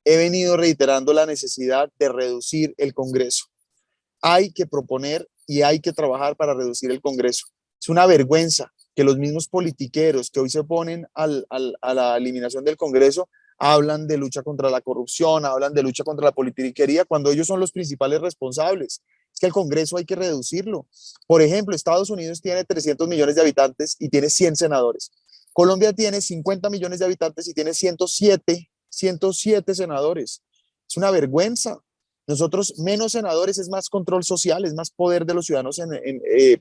he venido reiterando la necesidad de reducir el Congreso. Hay que proponer y hay que trabajar para reducir el Congreso. Es una vergüenza que los mismos politiqueros que hoy se oponen a la eliminación del Congreso hablan de lucha contra la corrupción, hablan de lucha contra la politiquería, cuando ellos son los principales responsables. Es que el Congreso hay que reducirlo. Por ejemplo, Estados Unidos tiene 300 millones de habitantes y tiene 100 senadores. Colombia tiene 50 millones de habitantes y tiene 107 senadores. Es una vergüenza. Nosotros menos senadores es más control social, es más poder de los ciudadanos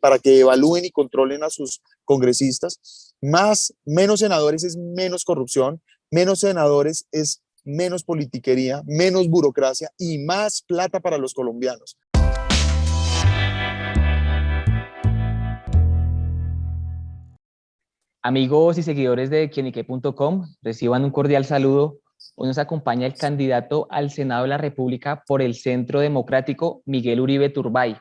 para que evalúen y controlen a sus congresistas. Menos senadores es menos corrupción, menos senadores es menos politiquería, menos burocracia y más plata para los colombianos. Amigos y seguidores de quienique.com, reciban un cordial saludo. Hoy nos acompaña el candidato al Senado de la República por el Centro Democrático, Miguel Uribe Turbay.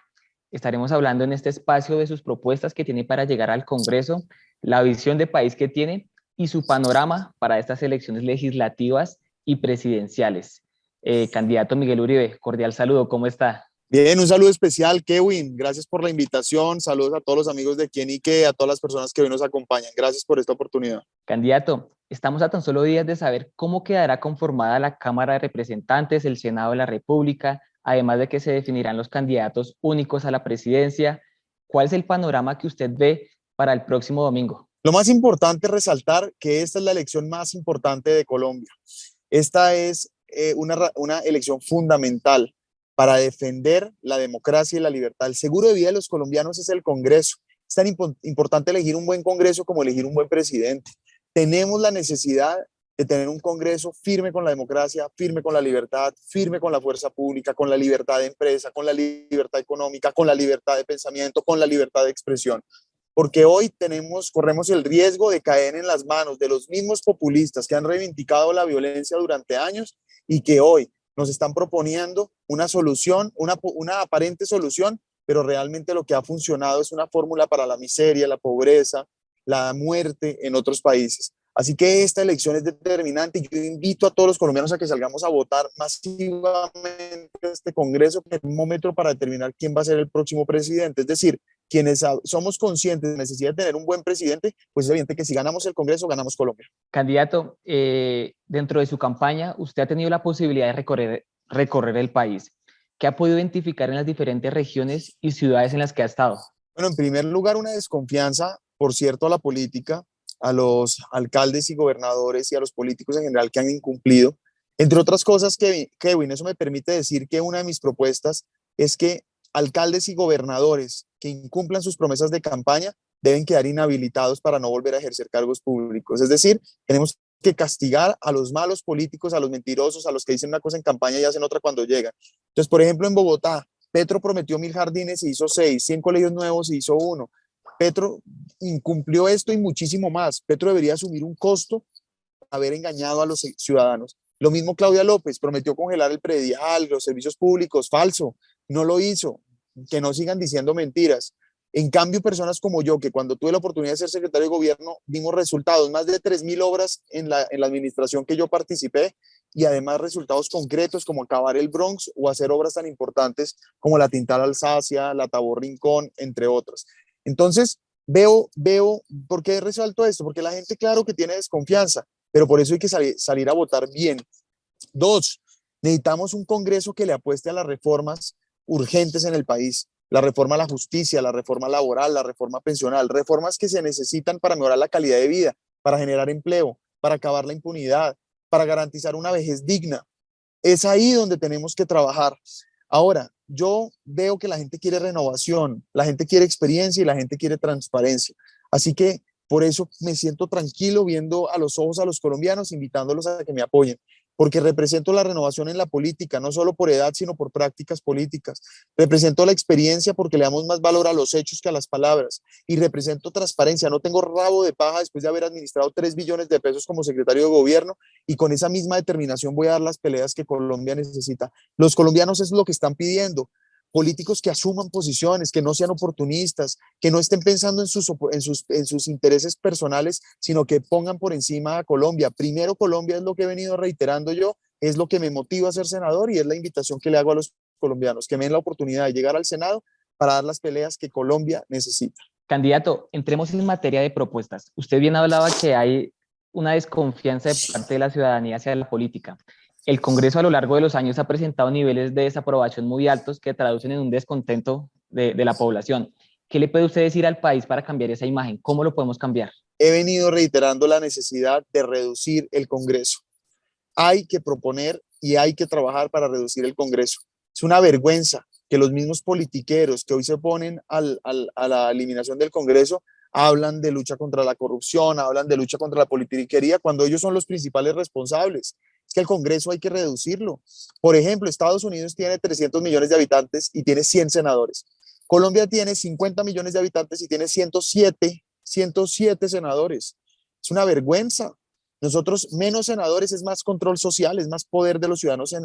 Estaremos hablando en este espacio de sus propuestas que tiene para llegar al Congreso, la visión de país que tiene y su panorama para estas elecciones legislativas y presidenciales. Candidato Miguel Uribe, cordial saludo, ¿cómo está? Bien, un saludo especial, Kevin. Gracias por la invitación. Saludos a todos los amigos de Quienique, a todas las personas que hoy nos acompañan. Gracias por esta oportunidad. Candidato, estamos a tan solo días de saber cómo quedará conformada la Cámara de Representantes, el Senado de la República, además de que se definirán los candidatos únicos a la presidencia. ¿Cuál es el panorama que usted ve para el próximo domingo? Lo más importante es resaltar que esta es la elección más importante de Colombia. Esta es una elección fundamental para defender la democracia y la libertad. El seguro de vida de los colombianos es el Congreso. Es tan importante elegir un buen Congreso como elegir un buen presidente. Tenemos la necesidad de tener un Congreso firme con la democracia, firme con la libertad, firme con la fuerza pública, con la libertad de empresa, con la libertad económica, con la libertad de pensamiento, con la libertad de expresión. Porque hoy corremos el riesgo de caer en las manos de los mismos populistas que han reivindicado la violencia durante años y que hoy nos están proponiendo una solución, una aparente solución, pero realmente lo que ha funcionado es una fórmula para la miseria, la pobreza, la muerte en otros países. Así que esta elección es determinante y yo invito a todos los colombianos a que salgamos a votar masivamente a este Congreso, que es un momento para determinar quién va a ser el próximo presidente. Es decir, quienes somos conscientes de la necesidad de tener un buen presidente, pues es evidente que si ganamos el Congreso, ganamos Colombia. Candidato, dentro de su campaña, usted ha tenido la posibilidad de recorrer el país. ¿Qué ha podido identificar en las diferentes regiones y ciudades en las que ha estado? Bueno, en primer lugar, una desconfianza, por cierto, a la política, a los alcaldes y gobernadores y a los políticos en general que han incumplido. Entre otras cosas, Kevin, eso me permite decir que una de mis propuestas es que alcaldes y gobernadores que incumplan sus promesas de campaña deben quedar inhabilitados para no volver a ejercer cargos públicos. Es decir, tenemos que castigar a los malos políticos, a los mentirosos, a los que dicen una cosa en campaña y hacen otra cuando llegan. Entonces, por ejemplo, en Bogotá, Petro prometió 1000 jardines y hizo 6, 100 colegios nuevos y hizo 1. Petro incumplió esto y muchísimo más. Petro debería asumir un costo por haber engañado a los ciudadanos. Lo mismo Claudia López, prometió congelar el predial, los servicios públicos, falso, no lo hizo. Que no sigan diciendo mentiras. En cambio, personas como yo, que cuando tuve la oportunidad de ser secretario de gobierno, vimos resultados, más de 3000 obras en la administración que yo participé, y además resultados concretos como acabar el Bronx o hacer obras tan importantes como la Tintal Alsacia, la Tabor Rincón, entre otras. Entonces, veo, ¿por qué resalto esto? Porque la gente, claro que tiene desconfianza, pero por eso hay que salir a votar bien. 2, necesitamos un Congreso que le apueste a las reformas urgentes en el país, la reforma a la justicia, la reforma laboral, la reforma pensional, reformas que se necesitan para mejorar la calidad de vida, para generar empleo, para acabar la impunidad, para garantizar una vejez digna. Es ahí donde tenemos que trabajar. Ahora, yo veo que la gente quiere renovación, la gente quiere experiencia y la gente quiere transparencia. Así que por eso me siento tranquilo viendo a los ojos a los colombianos, invitándolos a que me apoyen, porque represento la renovación en la política, no solo por edad, sino por prácticas políticas. Represento la experiencia porque le damos más valor a los hechos que a las palabras. Y represento transparencia. No tengo rabo de paja después de haber administrado 3 billones de pesos como secretario de gobierno, y con esa misma determinación voy a dar las peleas que Colombia necesita. Los colombianos es lo que están pidiendo. Políticos que asuman posiciones, que no sean oportunistas, que no estén pensando en sus intereses personales, sino que pongan por encima a Colombia. Primero Colombia, es lo que he venido reiterando yo es lo que me motiva a ser senador y es la invitación que le hago a los colombianos, que me den la oportunidad de llegar al Senado para dar las peleas que Colombia necesita. Candidato, entremos en materia de propuestas. Usted bien hablaba que hay una desconfianza de parte de la ciudadanía hacia la política. El Congreso a lo largo de los años ha presentado niveles de desaprobación muy altos que traducen en un descontento de la población. ¿Qué le puede usted decir al país para cambiar esa imagen? ¿Cómo lo podemos cambiar? He venido reiterando la necesidad de reducir el Congreso. Hay que proponer y hay que trabajar para reducir el Congreso. Es una vergüenza que los mismos politiqueros que hoy se oponen a la eliminación del Congreso hablan de lucha contra la corrupción, hablan de lucha contra la politiquería, cuando ellos son los principales responsables. Es que el Congreso hay que reducirlo. Por ejemplo, Estados Unidos tiene 300 millones de habitantes y tiene 100 senadores. Colombia tiene 50 millones de habitantes y tiene 107 senadores. Es una vergüenza. Nosotros, menos senadores es más control social, es más poder de los ciudadanos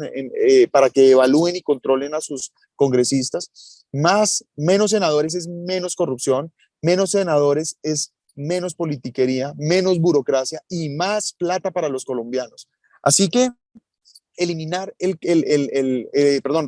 para que evalúen y controlen a sus congresistas. Menos senadores es menos corrupción, menos senadores es menos politiquería, menos burocracia y más plata para los colombianos. Así que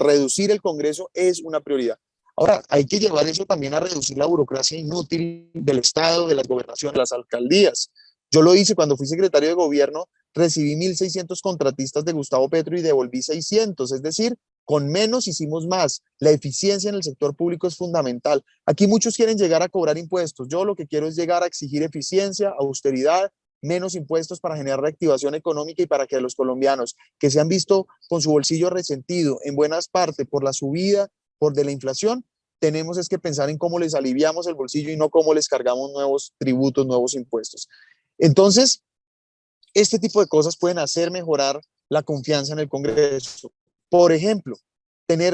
reducir el Congreso es una prioridad. Ahora, hay que llevar eso también a reducir la burocracia inútil del Estado, de las gobernaciones, de las alcaldías. Yo lo hice cuando fui secretario de gobierno, recibí 1.600 contratistas de Gustavo Petro y devolví 600, es decir, con menos hicimos más. La eficiencia en el sector público es fundamental. Aquí muchos quieren llegar a cobrar impuestos. Yo lo que quiero es llegar a exigir eficiencia, austeridad, menos impuestos para generar reactivación económica y para que los colombianos que se han visto con su bolsillo resentido en buenas partes por la subida de la inflación, tenemos es que pensar en cómo les aliviamos el bolsillo y no cómo les cargamos nuevos tributos, nuevos impuestos. Entonces, este tipo de cosas pueden hacer mejorar la confianza en el Congreso. Por ejemplo,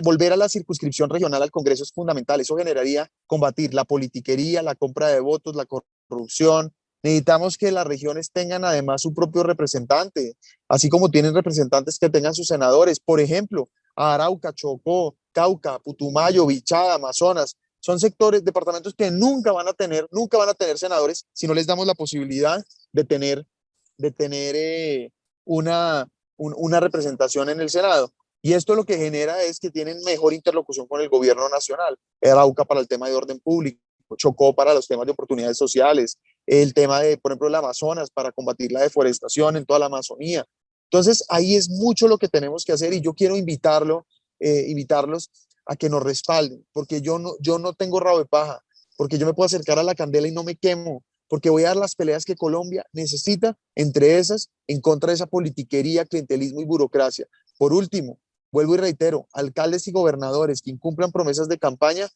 volver a la circunscripción regional al Congreso es fundamental. Eso generaría combatir la politiquería, la compra de votos, la corrupción. Necesitamos que las regiones tengan además su propio representante, así como tienen representantes que tengan sus senadores. Por ejemplo, Arauca, Chocó, Cauca, Putumayo, Bichada, Amazonas. Son sectores, departamentos que nunca van a tener senadores si no les damos la posibilidad de tener una representación en el Senado. Y esto lo que genera es que tienen mejor interlocución con el gobierno nacional. Arauca para el tema de orden público, Chocó para los temas de oportunidades sociales, el tema de, por ejemplo, el Amazonas para combatir la deforestación en toda la Amazonía. Entonces, ahí es mucho lo que tenemos que hacer y yo quiero invitarlos a que nos respalden, porque yo no tengo rabo de paja, porque yo me puedo acercar a la candela y no me quemo, porque voy a dar las peleas que Colombia necesita, entre esas, en contra de esa politiquería, clientelismo y burocracia. Por último, vuelvo y reitero, alcaldes y gobernadores que incumplan promesas de campaña,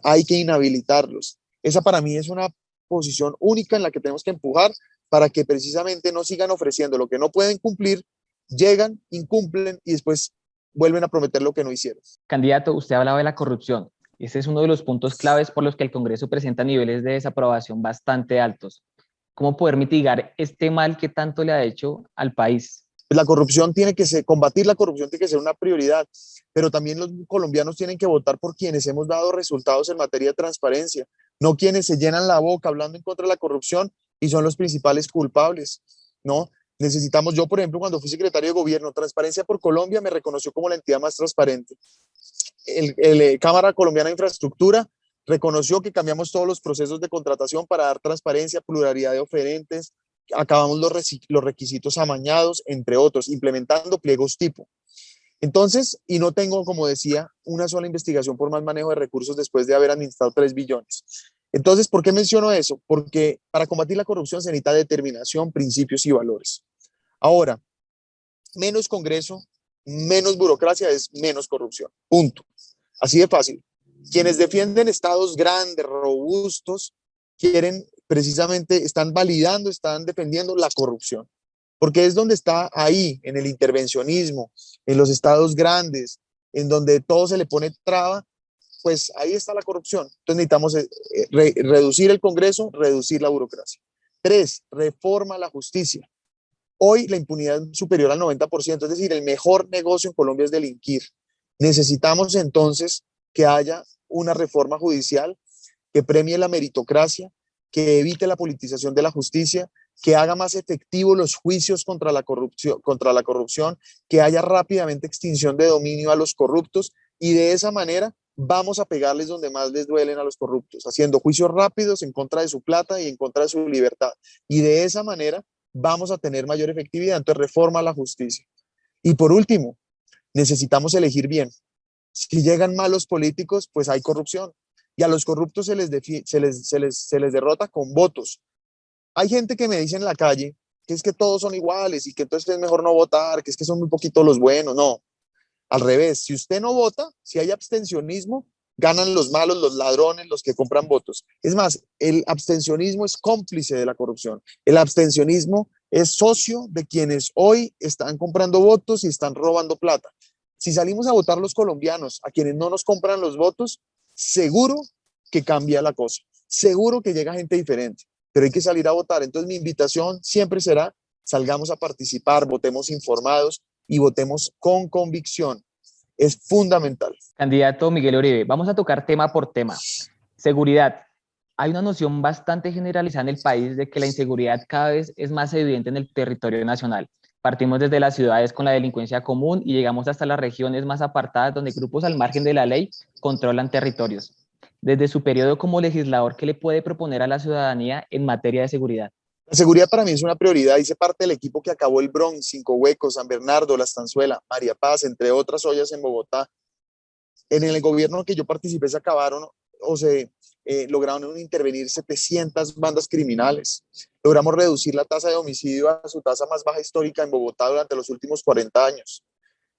hay que inhabilitarlos. Esa para mí es una posición única en la que tenemos que empujar para que precisamente no sigan ofreciendo lo que no pueden cumplir, llegan, incumplen y después vuelven a prometer lo que no hicieron. Candidato, usted hablaba de la corrupción. Ese es uno de los puntos claves por los que el Congreso presenta niveles de desaprobación bastante altos. ¿Cómo poder mitigar este mal que tanto le ha hecho al país? La corrupción combatir la corrupción tiene que ser una prioridad, pero también los colombianos tienen que votar por quienes hemos dado resultados en materia de transparencia, no quienes se llenan la boca hablando en contra de la corrupción y son los principales culpables, ¿no? Necesitamos, yo por ejemplo, cuando fui secretario de gobierno, Transparencia por Colombia me reconoció como la entidad más transparente. Cámara Colombiana de Infraestructura reconoció que cambiamos todos los procesos de contratación para dar transparencia, pluralidad de oferentes, acabamos los requisitos amañados, entre otros, implementando pliegos tipo. Entonces, y no tengo, como decía, una sola investigación por mal manejo de recursos después de haber administrado 3 billones. Entonces, ¿por qué menciono eso? Porque para combatir la corrupción se necesita determinación, principios y valores. Ahora, menos Congreso, menos burocracia es menos corrupción. Punto. Así de fácil. Quienes defienden estados grandes, robustos, quieren precisamente, están validando, están defendiendo la corrupción. Porque es donde está ahí, en el intervencionismo, en los estados grandes, en donde todo se le pone traba, pues ahí está la corrupción. Entonces necesitamos reducir el Congreso, reducir la burocracia. 3, reforma a la justicia. Hoy la impunidad es superior al 90%, es decir, el mejor negocio en Colombia es delinquir. Necesitamos entonces que haya una reforma judicial que premie la meritocracia, que evite la politización de la justicia, que haga más efectivos los juicios contra la corrupción, que haya rápidamente extinción de dominio a los corruptos y de esa manera vamos a pegarles donde más les duelen a los corruptos, haciendo juicios rápidos en contra de su plata y en contra de su libertad. Y de esa manera vamos a tener mayor efectividad. Entonces, reforma a la justicia. Y por último, necesitamos elegir bien. Si llegan malos políticos, pues hay corrupción. Y a los corruptos se les derrota con votos. Hay gente que me dice en la calle que es que todos son iguales y que entonces es mejor no votar, que es que son muy poquitos los buenos. No, al revés. Si usted no vota, si hay abstencionismo, ganan los malos, los ladrones, los que compran votos. Es más, el abstencionismo es cómplice de la corrupción. El abstencionismo es socio de quienes hoy están comprando votos y están robando plata. Si salimos a votar los colombianos, a quienes no nos compran los votos, seguro que cambia la cosa. Seguro que llega gente diferente, pero hay que salir a votar. Entonces mi invitación siempre será, salgamos a participar, votemos informados y votemos con convicción. Es fundamental. Candidato Miguel Uribe, vamos a tocar tema por tema. Seguridad. Hay una noción bastante generalizada en el país de que la inseguridad cada vez es más evidente en el territorio nacional. Partimos desde las ciudades con la delincuencia común y llegamos hasta las regiones más apartadas donde grupos al margen de la ley controlan territorios. Desde su periodo como legislador, ¿qué le puede proponer a la ciudadanía en materia de seguridad? La seguridad para mí es una prioridad. Hice parte del equipo que acabó el Bronx, Cinco Huecos, San Bernardo, La Estanzuela, María Paz, entre otras ollas en Bogotá. En el gobierno que yo participé se acabaron o se lograron intervenir 700 bandas criminales. Logramos reducir la tasa de homicidio a su tasa más baja histórica en Bogotá durante los últimos 40 años.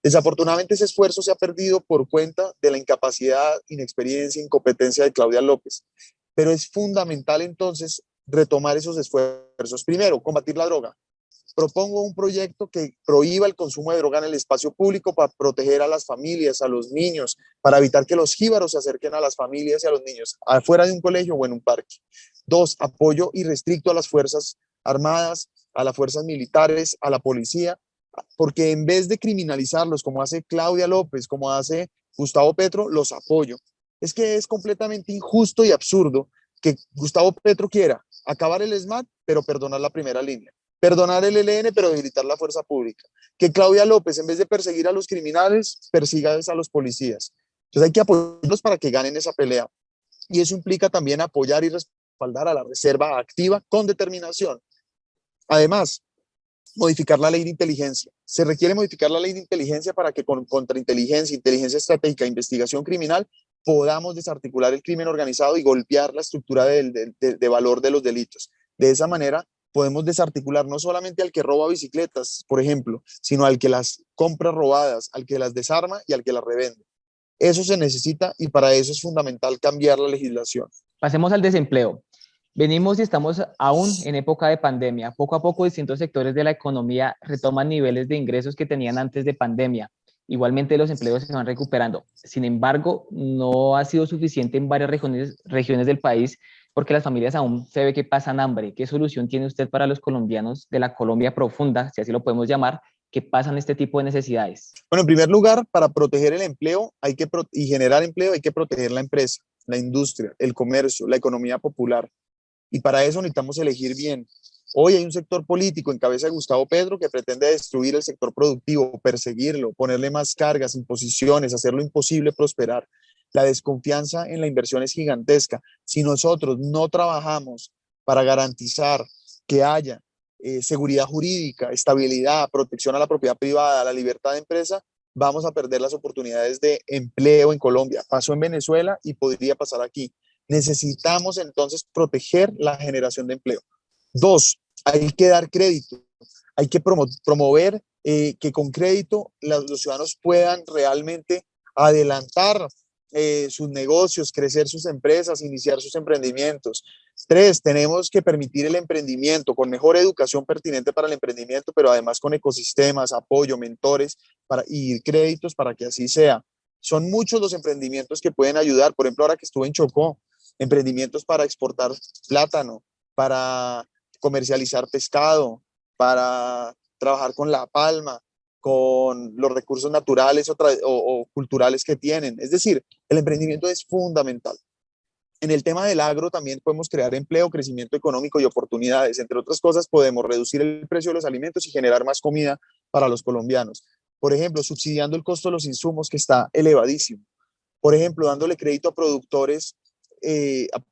Desafortunadamente ese esfuerzo se ha perdido por cuenta de la incapacidad, inexperiencia, incompetencia de Claudia López. Pero es fundamental entonces retomar esos esfuerzos. Primero, combatir la droga. Propongo un proyecto que prohíba el consumo de droga en el espacio público para proteger a las familias, a los niños, para evitar que los jíbaros se acerquen a las familias y a los niños, afuera de un colegio o en un parque. Dos, apoyo irrestricto a las Fuerzas Armadas, a las fuerzas militares, a la policía, porque en vez de criminalizarlos como hace Claudia López, como hace Gustavo Petro, los apoyo. Es que es completamente injusto y absurdo que Gustavo Petro quiera acabar el ESMAD, pero perdonar la primera línea. Perdonar el ELN, pero debilitar la fuerza pública. Que Claudia López, en vez de perseguir a los criminales, persiga a los policías. Entonces hay que apoyarlos para que ganen esa pelea. Y eso implica también apoyar y respaldar a la reserva activa con determinación. Además, modificar la ley de inteligencia. Se requiere modificar la ley de inteligencia para que con contrainteligencia, inteligencia estratégica, investigación criminal, podamos desarticular el crimen organizado y golpear la estructura de valor de los delitos. De esa manera, podemos desarticular no solamente al que roba bicicletas, por ejemplo, sino al que las compra robadas, al que las desarma y al que las revende. Eso se necesita y para eso es fundamental cambiar la legislación. Pasemos al desempleo. Venimos y estamos aún en época de pandemia. Poco a poco distintos sectores de la economía retoman niveles de ingresos que tenían antes de pandemia. Igualmente los empleos se van recuperando. Sin embargo, no ha sido suficiente en varias regiones del país porque las familias aún se ve que pasan hambre. ¿Qué solución tiene usted para los colombianos de la Colombia profunda, si así lo podemos llamar, que pasan este tipo de necesidades? Bueno, en primer lugar, para proteger el empleo y generar empleo hay que proteger la empresa, la industria, el comercio, la economía popular. Y para eso necesitamos elegir bien. Hoy hay un sector político en cabeza de Gustavo Petro que pretende destruir el sector productivo, perseguirlo, ponerle más cargas, imposiciones, hacerlo imposible prosperar. La desconfianza en la inversión es gigantesca. Si nosotros no trabajamos para garantizar que haya seguridad jurídica, estabilidad, protección a la propiedad privada, a la libertad de empresa, vamos a perder las oportunidades de empleo en Colombia. Pasó en Venezuela y podría pasar aquí. Necesitamos entonces proteger la generación de empleo. Dos, hay que dar crédito, hay que promover que con crédito los ciudadanos puedan realmente adelantar sus negocios, crecer sus empresas, iniciar sus emprendimientos. Tres, tenemos que permitir el emprendimiento con mejor educación pertinente para el emprendimiento, pero además con ecosistemas, apoyo, mentores y créditos para que así sea. Son muchos los emprendimientos que pueden ayudar. Por ejemplo, ahora que estuve en Chocó, emprendimientos para exportar plátano, para comercializar pescado, para trabajar con la palma, con los recursos naturales o culturales que tienen. Es decir, el emprendimiento es fundamental. En el tema del agro también podemos crear empleo, crecimiento económico y oportunidades. Entre otras cosas, podemos reducir el precio de los alimentos y generar más comida para los colombianos. Por ejemplo, subsidiando el costo de los insumos que está elevadísimo. Por ejemplo, dándole crédito a productores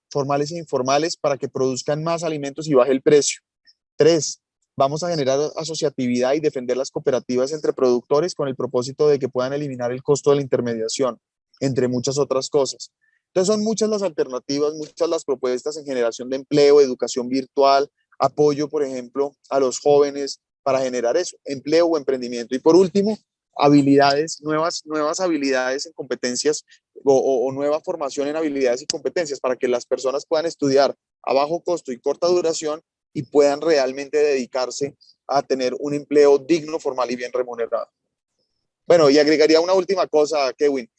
formales e informales para que produzcan más alimentos y baje el precio. 3, vamos a generar asociatividad y defender las cooperativas entre productores con el propósito de que puedan eliminar el costo de la intermediación, entre muchas otras cosas. Entonces son muchas las alternativas, muchas las propuestas en generación de empleo, educación virtual, apoyo, por ejemplo, a los jóvenes para generar eso, empleo o emprendimiento. Y por último, habilidades, nuevas habilidades en competencias o nueva formación en habilidades y competencias para que las personas puedan estudiar a bajo costo y corta duración y puedan realmente dedicarse a tener un empleo digno, formal y bien remunerado. Bueno, y agregaría una última cosa, Kevin,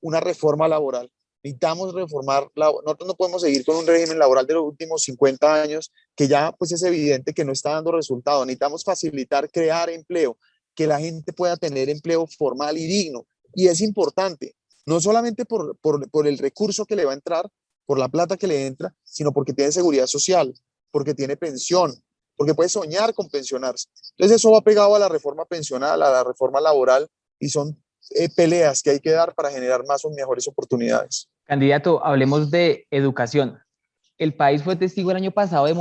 una reforma laboral. Necesitamos reformar, nosotros no podemos seguir con un régimen laboral de los últimos 50 años que ya pues es evidente que no está dando resultado. Necesitamos facilitar, crear empleo, que la gente pueda tener empleo formal y digno. Y es importante, no solamente por el recurso que le va a entrar, por la plata que le entra, sino porque tiene seguridad social, porque tiene pensión, porque puede soñar con pensionarse. Entonces eso va pegado a la reforma pensional, a la reforma laboral, y son peleas que hay que dar para generar más o mejores oportunidades. Candidato, hablemos de educación. El país fue testigo el año pasado de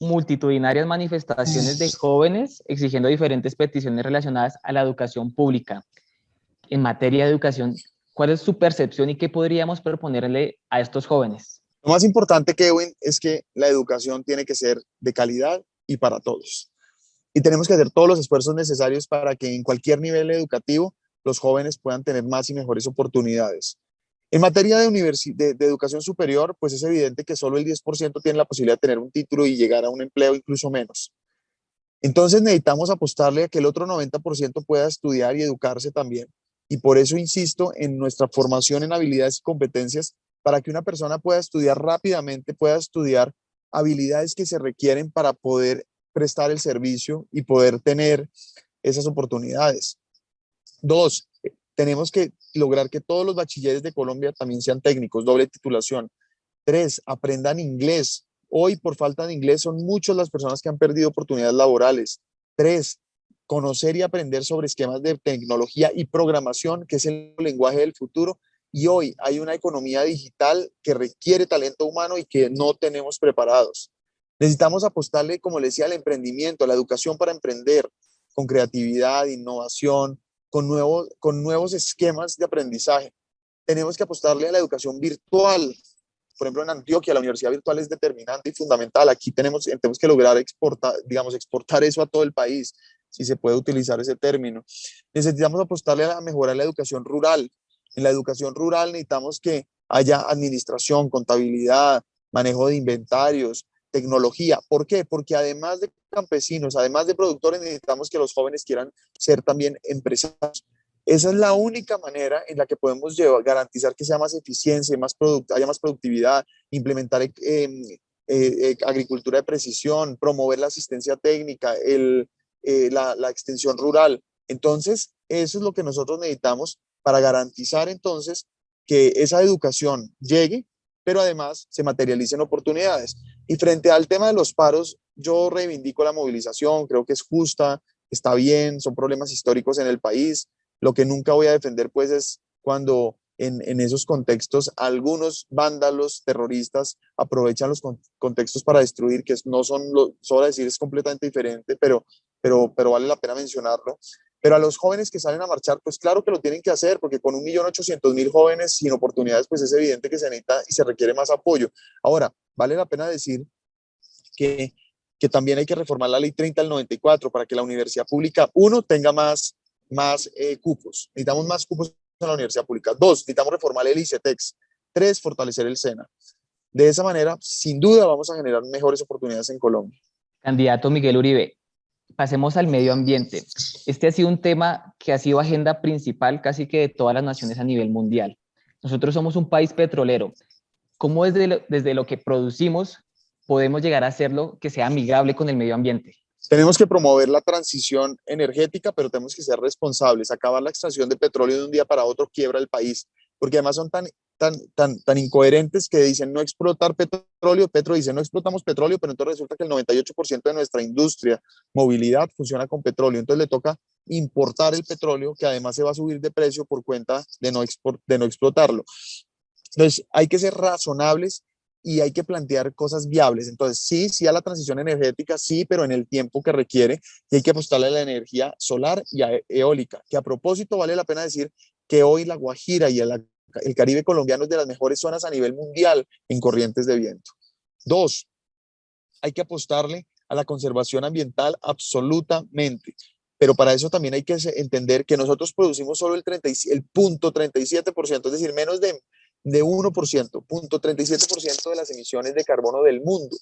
multitudinarias manifestaciones de jóvenes exigiendo diferentes peticiones relacionadas a la educación pública. En materia de educación, ¿cuál es su percepción y qué podríamos proponerle a estos jóvenes? Lo más importante, Kevin, es que la educación tiene que ser de calidad y para todos. Y tenemos que hacer todos los esfuerzos necesarios para que en cualquier nivel educativo los jóvenes puedan tener más y mejores oportunidades. En materia de educación superior, pues es evidente que solo el 10% tiene la posibilidad de tener un título y llegar a un empleo, incluso menos. Entonces necesitamos apostarle a que el otro 90% pueda estudiar y educarse también. Y por eso insisto en nuestra formación en habilidades y competencias para que una persona pueda estudiar rápidamente, pueda estudiar habilidades que se requieren para poder prestar el servicio y poder tener esas oportunidades. 2, tenemos que lograr que todos los bachilleres de Colombia también sean técnicos, doble titulación. 3, aprendan inglés. Hoy, por falta de inglés, son muchas las personas que han perdido oportunidades laborales. 3, conocer y aprender sobre esquemas de tecnología y programación, que es el lenguaje del futuro. Y hoy hay una economía digital que requiere talento humano y que no tenemos preparados. Necesitamos apostarle, como le decía, al emprendimiento, a la educación para emprender, con creatividad, innovación, con nuevos esquemas de aprendizaje. Tenemos que apostarle a la educación virtual. Por ejemplo, en Antioquia la universidad virtual es determinante y fundamental. Aquí tenemos que lograr exportar eso a todo el país, si se puede utilizar ese término. Necesitamos apostarle a mejorar la educación rural. En la educación rural necesitamos que haya administración, contabilidad, manejo de inventarios, tecnología. ¿Por qué? Porque además de campesinos, además de productores, necesitamos que los jóvenes quieran ser también empresarios. Esa es la única manera en la que podemos garantizar que sea más eficiencia, haya más productividad, implementar agricultura de precisión, promover la asistencia técnica, la extensión rural. Entonces, eso es lo que nosotros necesitamos para garantizar entonces que esa educación llegue, pero además se materialicen oportunidades. Y frente al tema de los paros, yo reivindico la movilización, creo que es justa, está bien, son problemas históricos en el país. Lo que nunca voy a defender, pues, es cuando en esos contextos algunos vándalos terroristas aprovechan los contextos para destruir, que no son, solo decir es completamente diferente, pero vale la pena mencionarlo. Pero a los jóvenes que salen a marchar, pues claro que lo tienen que hacer, porque con 1.800.000 jóvenes sin oportunidades, pues es evidente que se necesita y se requiere más apoyo. Ahora, vale la pena decir que también hay que reformar la ley 30 del 94 para que la universidad pública, uno, tenga más cupos. Necesitamos más cupos en la universidad pública. 2, necesitamos reformar el ICETEX. 3, fortalecer el SENA. De esa manera, sin duda, vamos a generar mejores oportunidades en Colombia. Candidato Miguel Uribe, pasemos al medio ambiente. Este ha sido un tema que ha sido agenda principal casi que de todas las naciones a nivel mundial. Nosotros somos un país petrolero. ¿Cómo desde lo que producimos podemos llegar a hacerlo que sea amigable con el medio ambiente? Tenemos que promover la transición energética, pero tenemos que ser responsables. Acabar la extracción de petróleo de un día para otro quiebra el país, porque además son tan tan incoherentes que dicen no explotar petróleo, Petro dice no explotamos petróleo, pero entonces resulta que el 98% de nuestra industria, movilidad, funciona con petróleo, entonces le toca importar el petróleo, que además se va a subir de precio por cuenta de no explotarlo. Entonces hay que ser razonables y hay que plantear cosas viables. Entonces, sí a la transición energética, sí, pero en el tiempo que requiere, y hay que apostarle a la energía solar y eólica, que a propósito vale la pena decir que hoy la Guajira y el Caribe colombiano es de las mejores zonas a nivel mundial en corrientes de viento. Dos, hay que apostarle a la conservación ambiental absolutamente. Pero para eso también hay que entender que nosotros producimos solo el 0.37%, es decir, menos de 1%, 0.37% de las emisiones de carbono del mundo,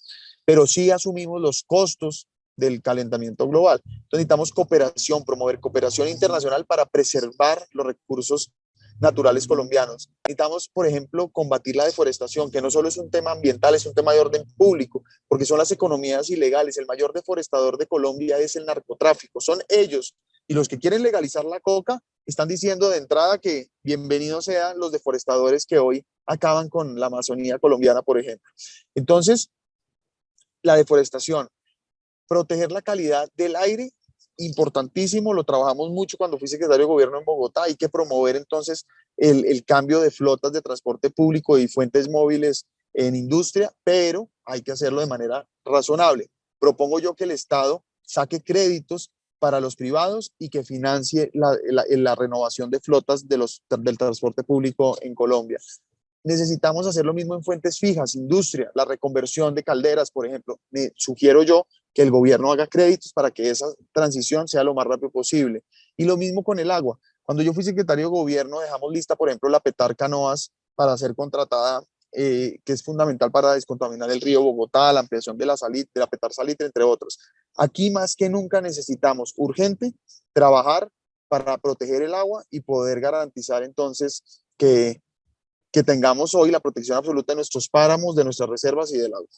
pero sí asumimos los costos del calentamiento global. Entonces necesitamos cooperación, promover cooperación internacional para preservar los recursos naturales colombianos. Necesitamos, por ejemplo, combatir la deforestación, que no solo es un tema ambiental, es un tema de orden público, porque son las economías ilegales. El mayor deforestador de Colombia es el narcotráfico, son ellos. Y los que quieren legalizar la coca están diciendo de entrada que bienvenidos sean los deforestadores que hoy acaban con la Amazonía colombiana, por ejemplo. Entonces, la deforestación, proteger la calidad del aire, importantísimo, lo trabajamos mucho cuando fui secretario de gobierno en Bogotá. Hay que promover entonces el cambio de flotas de transporte público y fuentes móviles en industria, pero hay que hacerlo de manera razonable. Propongo yo que el Estado saque créditos para los privados y que financie la renovación de flotas del transporte público en Colombia. Necesitamos hacer lo mismo en fuentes fijas, industria, la reconversión de calderas, por ejemplo. Me sugiero yo que el gobierno haga créditos para que esa transición sea lo más rápido posible. Y lo mismo con el agua. Cuando yo fui secretario de gobierno, dejamos lista, por ejemplo, la Petar Canoas para ser contratada, que es fundamental para descontaminar el río Bogotá, la ampliación de la Petar Salitre, entre otros. Aquí más que nunca necesitamos urgente trabajar para proteger el agua y poder garantizar entonces que tengamos hoy la protección absoluta de nuestros páramos, de nuestras reservas y del agua.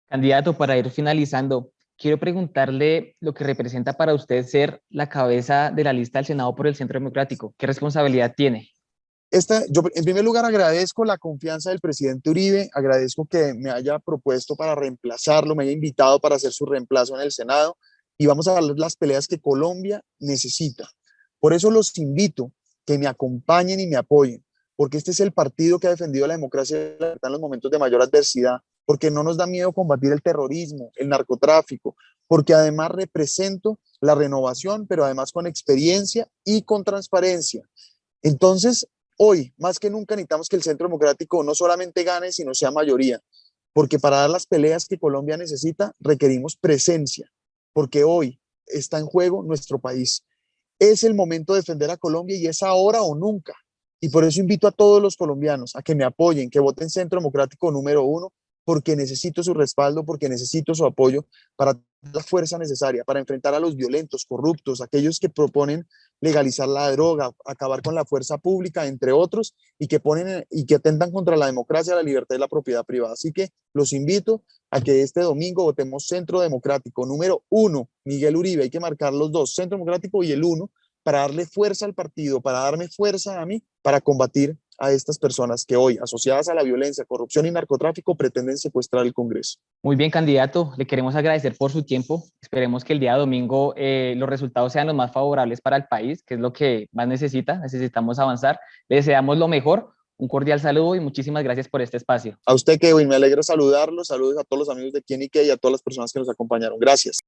Candidato, para ir finalizando, quiero preguntarle lo que representa para usted ser la cabeza de la lista del Senado por el Centro Democrático. ¿Qué responsabilidad tiene? Yo, en primer lugar, agradezco la confianza del presidente Uribe, agradezco que me haya propuesto para reemplazarlo, me haya invitado para hacer su reemplazo en el Senado y vamos a dar las peleas que Colombia necesita. Por eso los invito que me acompañen y me apoyen, porque este es el partido que ha defendido la democracia y la libertad en los momentos de mayor adversidad, porque no nos da miedo combatir el terrorismo, el narcotráfico, porque además represento la renovación, pero además con experiencia y con transparencia. Entonces, hoy, más que nunca, necesitamos que el Centro Democrático no solamente gane, sino sea mayoría, porque para dar las peleas que Colombia necesita, requerimos presencia, porque hoy está en juego nuestro país. Es el momento de defender a Colombia y es ahora o nunca. Y por eso invito a todos los colombianos a que me apoyen, que voten Centro Democrático número 1, porque necesito su respaldo, porque necesito su apoyo para la fuerza necesaria, para enfrentar a los violentos, corruptos, aquellos que proponen legalizar la droga, acabar con la fuerza pública, entre otros, y que atentan contra la democracia, la libertad y la propiedad privada. Así que los invito a que este domingo votemos Centro Democrático número 1, Miguel Uribe. Hay que marcar los dos, Centro Democrático y el 1, para darle fuerza al partido, para darme fuerza a mí, para combatir a estas personas que hoy, asociadas a la violencia, corrupción y narcotráfico, pretenden secuestrar el Congreso. Muy bien, candidato, le queremos agradecer por su tiempo. Esperemos que el día domingo los resultados sean los más favorables para el país, que es lo que más necesita. Necesitamos avanzar. Le deseamos lo mejor. Un cordial saludo y muchísimas gracias por este espacio. A usted, Kevin, me alegra saludarlo. Saludos a todos los amigos de Quién y Qué y a todas las personas que nos acompañaron. Gracias.